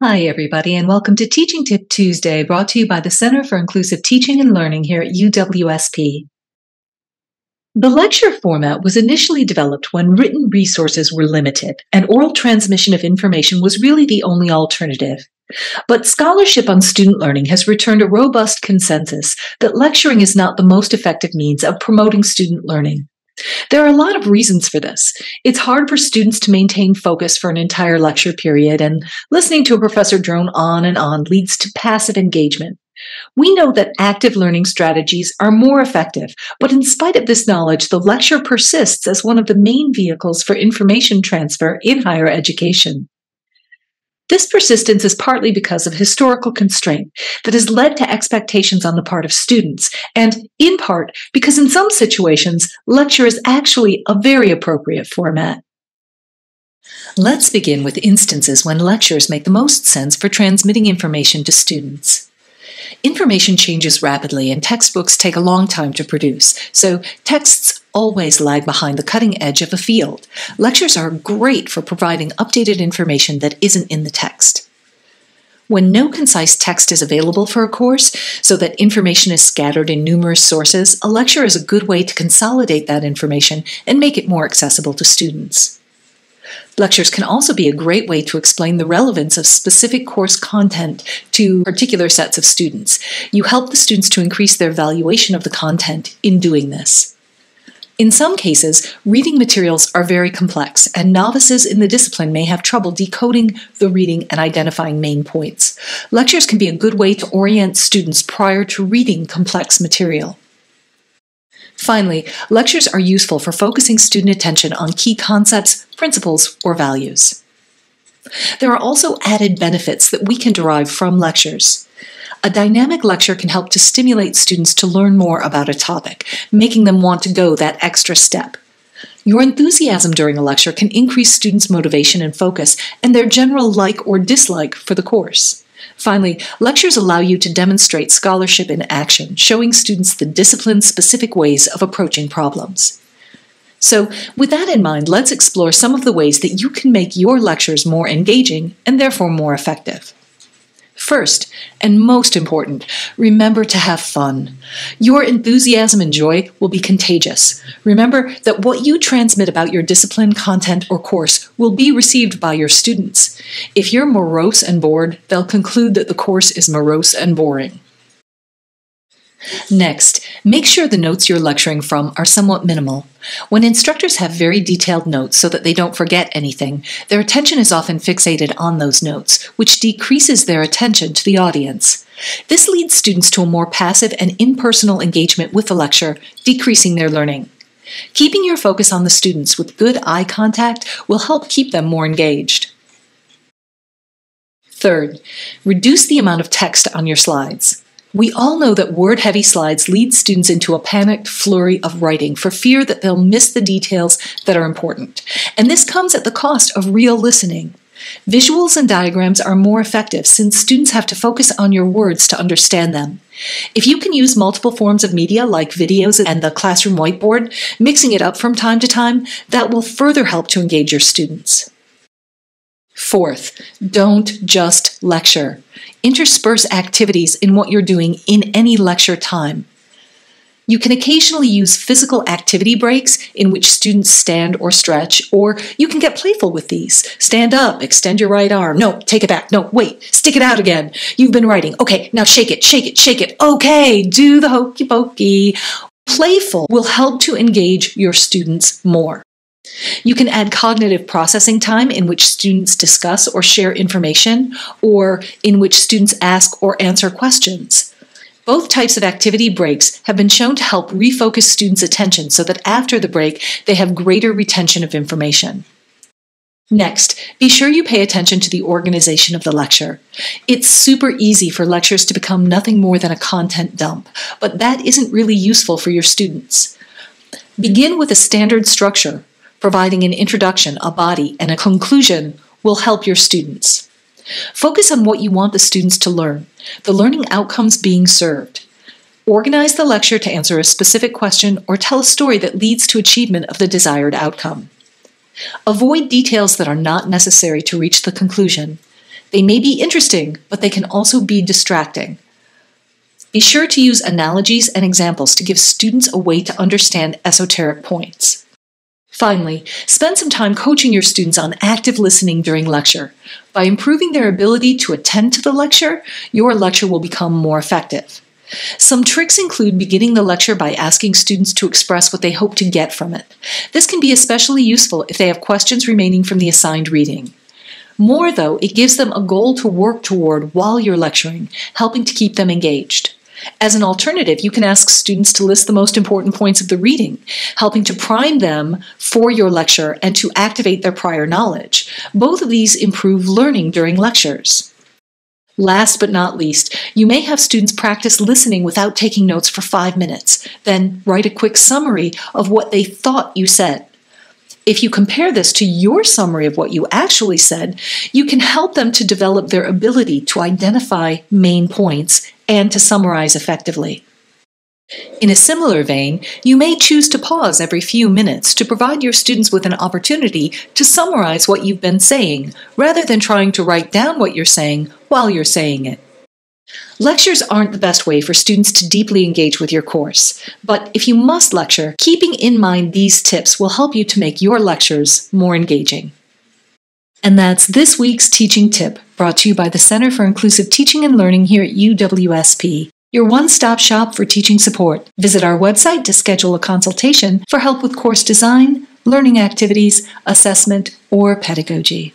Hi, everybody, and welcome to Teaching Tip Tuesday, brought to you by the Center for Inclusive Teaching and Learning here at UWSP. The lecture format was initially developed when written resources were limited, and oral transmission of information was really the only alternative. But scholarship on student learning has returned a robust consensus that lecturing is not the most effective means of promoting student learning. There are a lot of reasons for this. It's hard for students to maintain focus for an entire lecture period, and listening to a professor drone on and on leads to passive engagement. We know that active learning strategies are more effective, but in spite of this knowledge, the lecture persists as one of the main vehicles for information transfer in higher education. This persistence is partly because of historical constraint that has led to expectations on the part of students, and in part because in some situations, lecture is actually a very appropriate format. Let's begin with instances when lectures make the most sense for transmitting information to students. Information changes rapidly and textbooks take a long time to produce, so texts always lag behind the cutting edge of a field. Lectures are great for providing updated information that isn't in the text. When no concise text is available for a course, so that information is scattered in numerous sources, a lecture is a good way to consolidate that information and make it more accessible to students. Lectures can also be a great way to explain the relevance of specific course content to particular sets of students. You help the students to increase their valuation of the content in doing this. In some cases, reading materials are very complex, and novices in the discipline may have trouble decoding the reading and identifying main points. Lectures can be a good way to orient students prior to reading complex material. Finally, lectures are useful for focusing student attention on key concepts, principles, or values. There are also added benefits that we can derive from lectures. A dynamic lecture can help to stimulate students to learn more about a topic, making them want to go that extra step. Your enthusiasm during a lecture can increase students' motivation and focus, and their general like or dislike for the course. Finally, lectures allow you to demonstrate scholarship in action, showing students the discipline-specific ways of approaching problems. So, with that in mind, let's explore some of the ways that you can make your lectures more engaging and therefore more effective. First, and most important, remember to have fun. Your enthusiasm and joy will be contagious. Remember that what you transmit about your discipline, content, or course will be received by your students. If you're morose and bored, they'll conclude that the course is morose and boring. Next, make sure the notes you're lecturing from are somewhat minimal. When instructors have very detailed notes so that they don't forget anything, their attention is often fixated on those notes, which decreases their attention to the audience. This leads students to a more passive and impersonal engagement with the lecture, decreasing their learning. Keeping your focus on the students with good eye contact will help keep them more engaged. Third, reduce the amount of text on your slides. We all know that word-heavy slides lead students into a panicked flurry of writing for fear that they'll miss the details that are important. And this comes at the cost of real listening. Visuals and diagrams are more effective since students have to focus on your words to understand them. If you can use multiple forms of media like videos and the classroom whiteboard, mixing it up from time to time, that will further help to engage your students. Fourth, don't just lecture. Intersperse activities in what you're doing in any lecture time. You can occasionally use physical activity breaks in which students stand or stretch, or you can get playful with these. Stand up, extend your right arm. No, take it back. No, wait, stick it out again. You've been writing. Okay, now shake it, shake it, shake it. Okay, do the hokey pokey. Playful will help to engage your students more. You can add cognitive processing time in which students discuss or share information, or in which students ask or answer questions. Both types of activity breaks have been shown to help refocus students' attention so that after the break, they have greater retention of information. Next, be sure you pay attention to the organization of the lecture. It's super easy for lectures to become nothing more than a content dump, but that isn't really useful for your students. Begin with a standard structure. Providing an introduction, a body, and a conclusion will help your students. Focus on what you want the students to learn, the learning outcomes being served. Organize the lecture to answer a specific question or tell a story that leads to achievement of the desired outcome. Avoid details that are not necessary to reach the conclusion. They may be interesting, but they can also be distracting. Be sure to use analogies and examples to give students a way to understand esoteric points. Finally, spend some time coaching your students on active listening during lecture. By improving their ability to attend to the lecture, your lecture will become more effective. Some tricks include beginning the lecture by asking students to express what they hope to get from it. This can be especially useful if they have questions remaining from the assigned reading. More, though, it gives them a goal to work toward while you're lecturing, helping to keep them engaged. As an alternative, you can ask students to list the most important points of the reading, helping to prime them for your lecture and to activate their prior knowledge. Both of these improve learning during lectures. Last but not least, you may have students practice listening without taking notes for 5 minutes, then write a quick summary of what they thought you said. If you compare this to your summary of what you actually said, you can help them to develop their ability to identify main points and to summarize effectively. In a similar vein, you may choose to pause every few minutes to provide your students with an opportunity to summarize what you've been saying, rather than trying to write down what you're saying while you're saying it. Lectures aren't the best way for students to deeply engage with your course, but if you must lecture, keeping in mind these tips will help you to make your lectures more engaging. And that's this week's teaching tip, brought to you by the Center for Inclusive Teaching and Learning here at UWSP, your one-stop shop for teaching support. Visit our website to schedule a consultation for help with course design, learning activities, assessment, or pedagogy.